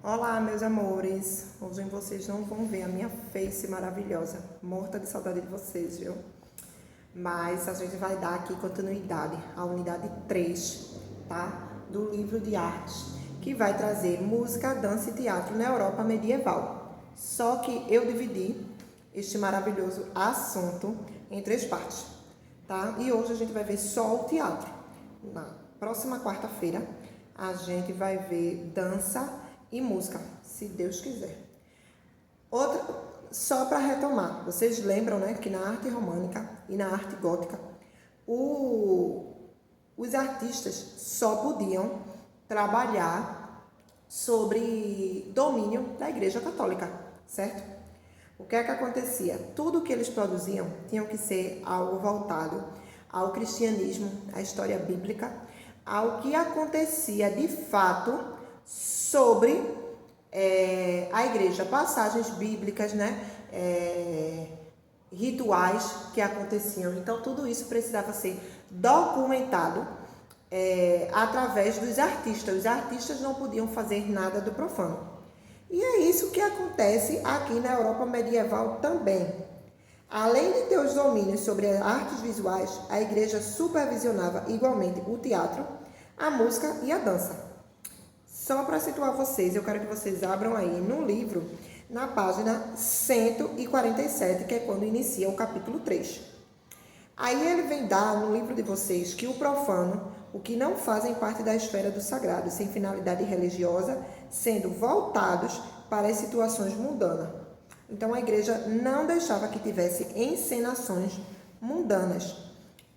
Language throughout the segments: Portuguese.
Olá, meus amores. Hoje vocês não vão ver a minha face maravilhosa. Morta de saudade de vocês, viu? Mas a gente vai dar aqui continuidade à unidade 3, tá? Do livro de artes, que vai trazer música, dança e teatro na Europa medieval. Só que eu dividi este maravilhoso assunto em 3 partes, tá? E hoje a gente vai ver só o teatro. Na próxima quarta-feira a gente vai ver dança e música, se Deus quiser. Outra, só para retomar, vocês lembram, né, que na arte românica e na arte gótica, os artistas só podiam trabalhar sobre domínio da Igreja Católica, certo? O que é que acontecia? Tudo que eles produziam tinha que ser algo voltado ao cristianismo, à história bíblica, ao que acontecia de fato sobre a igreja, passagens bíblicas, né? Rituais que aconteciam. Então, tudo isso precisava ser documentado através dos artistas. Os artistas não podiam fazer nada do profano. E é isso que acontece aqui na Europa medieval também. Além de ter os domínios sobre as artes visuais, a igreja supervisionava igualmente o teatro, a música e a dança. Só para situar vocês, eu quero que vocês abram aí no livro, na página 147, que é quando inicia o capítulo 3. Aí ele vem dar no livro de vocês que o profano, o que não fazem parte da esfera do sagrado, sem finalidade religiosa, sendo voltados para as situações mundanas. Então a igreja não deixava que tivesse encenações mundanas.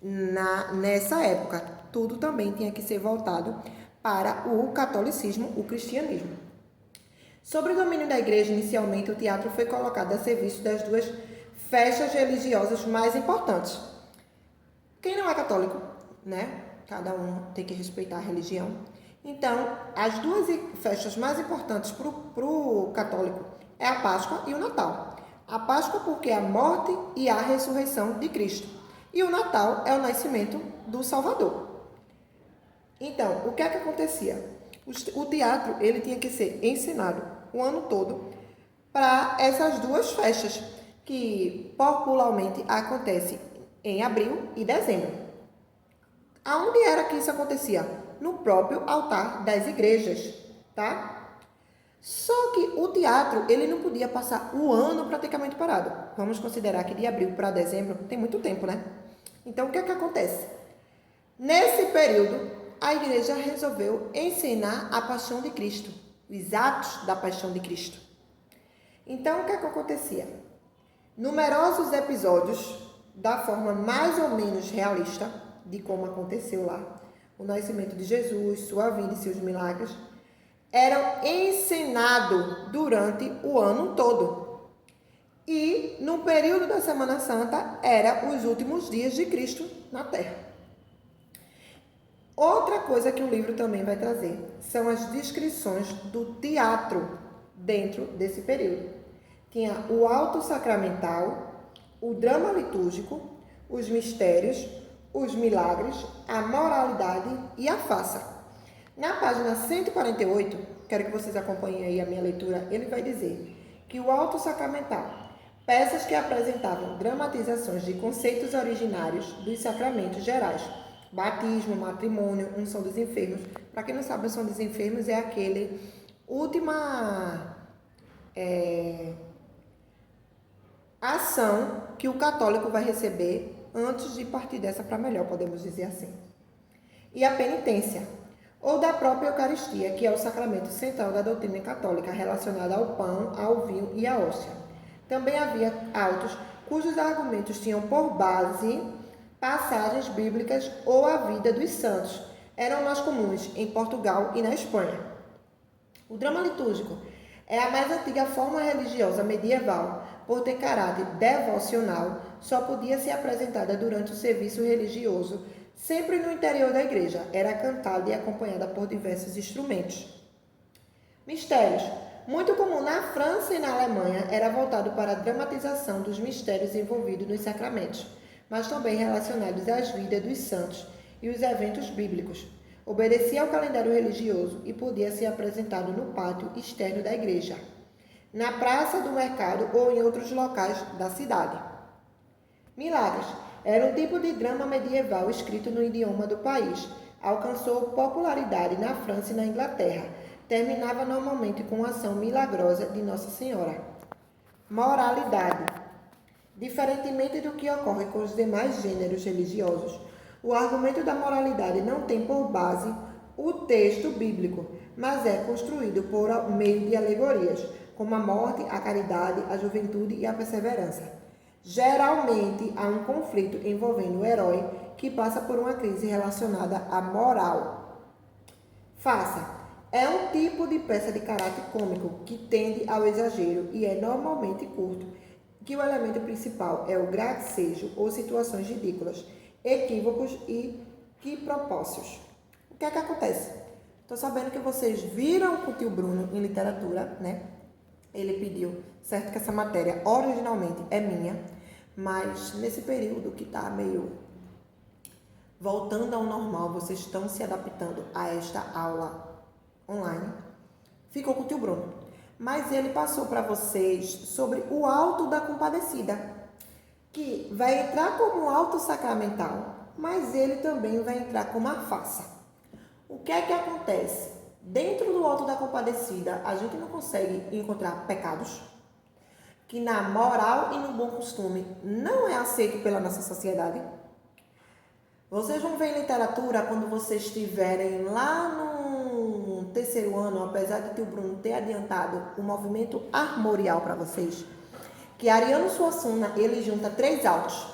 Nessa época, tudo também tinha que ser voltado para o catolicismo, o cristianismo. Sobre o domínio da igreja, inicialmente o teatro foi colocado a serviço das 2 festas religiosas mais importantes. Quem não é católico, né? Cada um tem que respeitar a religião. Então, as 2 festas mais importantes para o católico é a Páscoa e o Natal. A Páscoa porque é a morte e a ressurreição de Cristo. E o Natal é o nascimento do Salvador. Então, o que é que acontecia? O teatro ele tinha que ser ensinado o ano todo para essas 2 festas, que popularmente acontecem em abril e dezembro. Aonde era que isso acontecia? No próprio altar das igrejas, tá? Só que o teatro ele não podia passar o ano praticamente parado. Vamos considerar que de abril para dezembro tem muito tempo, né? Então, o que é que acontece? Nesse período, a igreja resolveu ensinar a paixão de Cristo, os atos da paixão de Cristo. Então, o que é que acontecia? Numerosos episódios, da forma mais ou menos realista, de como aconteceu lá, o nascimento de Jesus, sua vinda e seus milagres, eram ensinados durante o ano todo. E, no período da Semana Santa, eram os últimos dias de Cristo na Terra. Outra coisa que o livro também vai trazer são as descrições do teatro dentro desse período. Tinha o alto sacramental, o drama litúrgico, os mistérios, os milagres, a moralidade e a farsa. Na página 148, quero que vocês acompanhem aí a minha leitura, ele vai dizer que o alto sacramental, peças que apresentavam dramatizações de conceitos originários dos sacramentos gerais, batismo, matrimônio, unção dos enfermos. Para quem não sabe, a unção dos enfermos é aquele última ação que o católico vai receber antes de partir dessa para melhor, podemos dizer assim. E a penitência, ou da própria Eucaristia, que é o sacramento central da doutrina católica, relacionado ao pão, ao vinho e à hóstia. Também havia autos cujos argumentos tinham por base passagens bíblicas ou a vida dos santos. Eram mais comuns em Portugal e na Espanha. O drama litúrgico é a mais antiga forma religiosa medieval. Por ter caráter devocional, só podia ser apresentada durante o serviço religioso, sempre no interior da igreja. Era cantada e acompanhada por diversos instrumentos. Mistérios. Muito comum na França e na Alemanha, era voltado para a dramatização dos mistérios envolvidos nos sacramentos, mas também relacionados às vidas dos santos e os eventos bíblicos. Obedecia ao calendário religioso e podia ser apresentado no pátio externo da igreja, na praça do mercado ou em outros locais da cidade. Milagres era um tipo de drama medieval escrito no idioma do país. Alcançou popularidade na França e na Inglaterra. Terminava normalmente com a ação milagrosa de Nossa Senhora. Moralidade. Diferentemente do que ocorre com os demais gêneros religiosos, o argumento da moralidade não tem por base o texto bíblico, mas é construído por meio de alegorias, como a morte, a caridade, a juventude e a perseverança. Geralmente, há um conflito envolvendo o herói que passa por uma crise relacionada à moral. Farsa é um tipo de peça de caráter cômico que tende ao exagero e é normalmente curto, que o elemento principal é o gracejo ou situações ridículas, equívocos e quiprocópios. O que é que acontece? Estou sabendo que vocês viram com o tio Bruno em literatura, né? Ele pediu, certo que essa matéria originalmente é minha, mas nesse período que está meio voltando ao normal, vocês estão se adaptando a esta aula online, ficou com o tio Bruno. Mas ele passou para vocês sobre o Alto da Compadecida, que vai entrar como alto sacramental, mas ele também vai entrar como a farsa. O que é que acontece? Dentro do Alto da Compadecida, a gente não consegue encontrar pecados, que na moral e no bom costume não é aceito pela nossa sociedade. Vocês vão ver em literatura, quando vocês estiverem lá no terceiro ano, apesar de tio Bruno ter adiantado o movimento armorial para vocês, que Ariano Suassuna, ele junta 3 altos.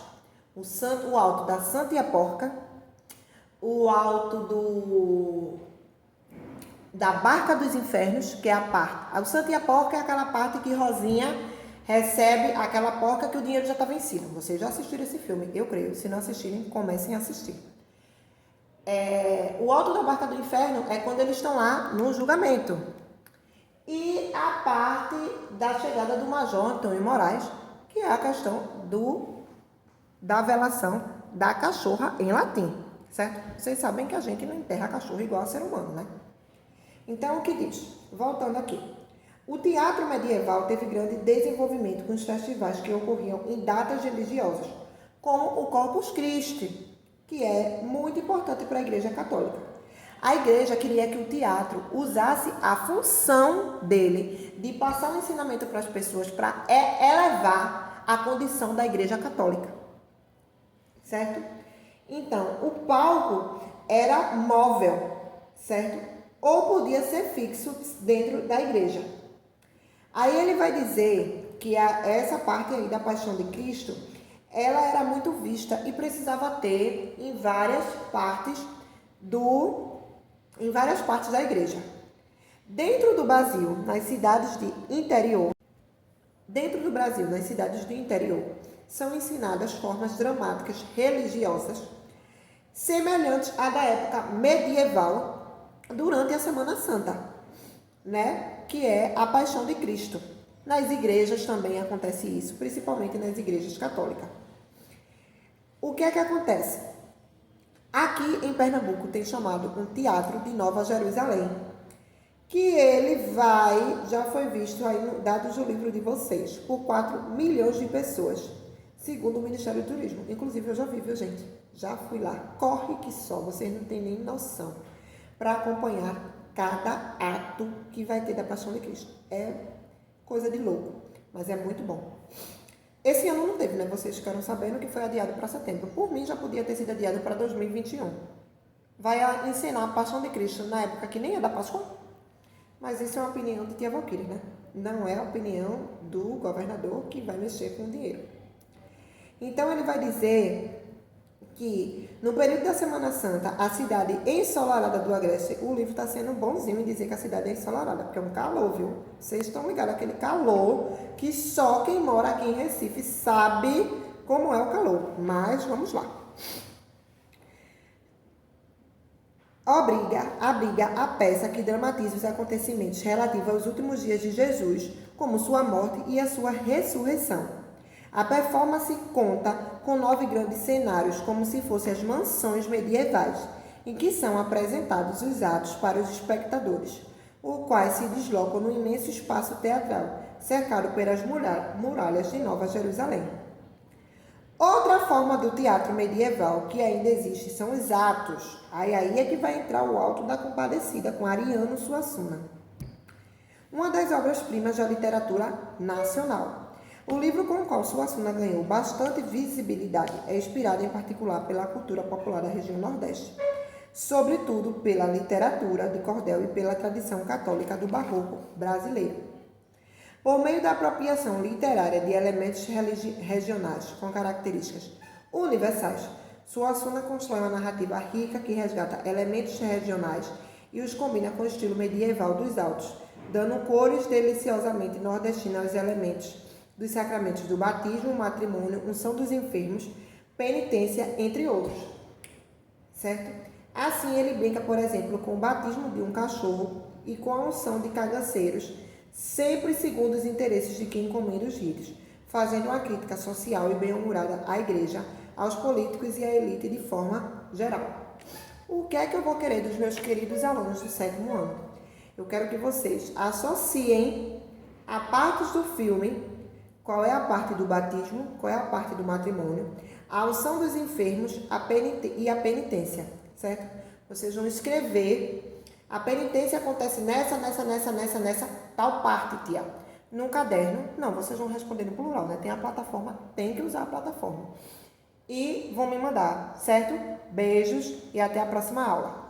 O alto da Santa e a Porca, o alto da Barca dos Infernos, que é a parte. O Santa e a Porca é aquela parte que Rosinha recebe aquela porca que o dinheiro já está vencido. Vocês já assistiram esse filme, eu creio. Se não assistirem, comecem a assistir. O alto da Barca do Inferno é quando eles estão lá no julgamento. E a parte da chegada do Major Antônio Moraes, que é a questão da velação da cachorra em latim, certo? Vocês sabem que a gente não enterra cachorro igual a ser humano, né? Então, o que diz? Voltando aqui. O teatro medieval teve grande desenvolvimento com os festivais que ocorriam em datas religiosas, como o Corpus Christi, que é muito importante para a Igreja Católica. A Igreja queria que o teatro usasse a função dele de passar um ensinamento para as pessoas para elevar a condição da Igreja Católica, certo? Então, o palco era móvel, certo? Ou podia ser fixo dentro da igreja. Aí ele vai dizer que essa parte aí da Paixão de Cristo, ela era muito vista e precisava ter em várias partes da igreja. Dentro do Brasil, nas cidades do interior, são ensinadas formas dramáticas religiosas semelhantes à da época medieval durante a Semana Santa, né? Que é a Paixão de Cristo. Nas igrejas também acontece isso, principalmente nas igrejas católicas. O que é que acontece? Aqui em Pernambuco tem chamado um teatro de Nova Jerusalém, que ele já foi visto aí, dados do livro de vocês, por 4 milhões de pessoas, segundo o Ministério do Turismo. Inclusive eu já vi, viu, gente? Já fui lá. Corre que só, vocês não têm nem noção, para acompanhar cada ato que vai ter da Paixão de Cristo. É coisa de louco, mas é muito bom. Esse ano não teve, né? Vocês ficaram sabendo que foi adiado para setembro. Por mim, já podia ter sido adiado para 2021. Vai ensinar a Paixão de Cristo na época que nem é da Páscoa. Mas isso é uma opinião de tia Valquíria, né? Não é a opinião do governador que vai mexer com o dinheiro. Então, ele vai dizer que no período da Semana Santa, a cidade ensolarada do Agreste, o livro está sendo bonzinho em dizer que a cidade é ensolarada, porque é um calor, viu? Vocês estão ligados, aquele calor que só quem mora aqui em Recife sabe como é o calor. Mas vamos lá. Abriga a peça que dramatiza os acontecimentos relativos aos últimos dias de Jesus, como sua morte e a sua ressurreição. A performance conta com 9 grandes cenários, como se fossem as mansões medievais, em que são apresentados os atos para os espectadores, os quais se deslocam no imenso espaço teatral, cercado pelas muralhas de Nova Jerusalém. Outra forma do teatro medieval que ainda existe são os atos. Aí é que vai entrar o Alto da Compadecida com Ariano Suassuna, uma das obras-primas da literatura nacional. O livro com o qual Suassuna ganhou bastante visibilidade é inspirado em particular pela cultura popular da região Nordeste, sobretudo pela literatura de cordel e pela tradição católica do barroco brasileiro. Por meio da apropriação literária de elementos regionais com características universais, Suassuna constrói uma narrativa rica que resgata elementos regionais e os combina com o estilo medieval dos autos, dando cores deliciosamente nordestinas aos elementos dos sacramentos do batismo, matrimônio, unção dos enfermos, penitência, entre outros. Certo? Assim, ele brinca, por exemplo, com o batismo de um cachorro e com a unção de cagaceiros, sempre segundo os interesses de quem encomenda os ritos, fazendo uma crítica social e bem-humorada à igreja, aos políticos e à elite de forma geral. O que é que eu vou querer dos meus queridos alunos do 7º ano? Eu quero que vocês associem a partes do filme, qual é a parte do batismo, qual é a parte do matrimônio, a unção dos enfermos e a penitência, certo? Vocês vão escrever. A penitência acontece nessa tal parte, tia. No caderno, não, vocês vão responder no plural, né? Tem a plataforma, tem que usar a plataforma. E vão me mandar, certo? Beijos e até a próxima aula.